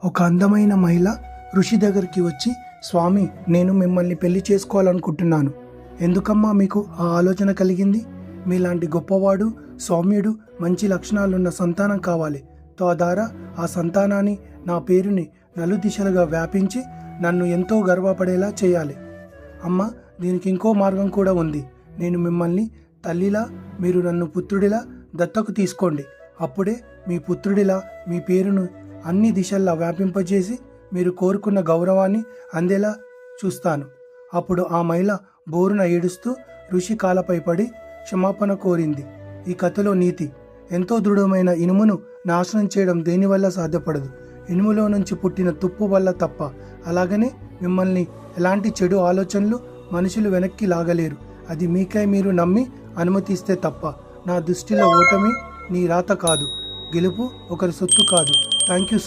ఒక అందమైన మహిళ ఋషి దగ్గరికి వచ్చి, స్వామి, నేను మిమ్మల్ని పెళ్లి చేసుకోవాలనుకుంటున్నాను. ఎందుకమ్మా మీకు ఆ ఆలోచన కలిగింది? మీలాంటి గొప్పవాడు, సౌమ్యుడు, మంచి లక్షణాలున్న సంతానం కావాలి. తద్వారా ఆ సంతానాన్ని, నా పేరుని నలుదిశలుగా వ్యాపించి నన్ను ఎంతో గర్వపడేలా చేయాలి. అమ్మ, దీనికి ఇంకో మార్గం కూడా ఉంది. నేను మిమ్మల్ని తల్లిలా, మీరు నన్ను పుత్రుడిలా దత్తకు తీసుకోండి. అప్పుడే మీ పుత్రుడిలా మీ పేరును అన్ని దిశల్లా వ్యాపింపజేసి మీరు కోరుకున్న గౌరవాన్ని అందేలా చూస్తాను. అప్పుడు ఆ మహిళ బోరున ఏడుస్తూ ఋషి కాలపై పడి క్షమాపణ కోరింది. ఈ కథలో నీతి: ఎంతో దృఢమైన ఇనుమును నాశనం చేయడం దేనివల్ల సాధ్యపడదు, ఇనుములో నుంచి పుట్టిన తుప్పు వల్ల తప్ప. అలాగనే మిమ్మల్ని ఎలాంటి చెడు ఆలోచనలు మనుషులు వెనక్కి లాగలేరు. అది మీకై మీరు నమ్మి అనుమతిస్తే తప్ప. నా దృష్టిలో ఓటమి నీ రాత కాదు, గెలుపు ఒకరి సొత్తు కాదు. Thank you.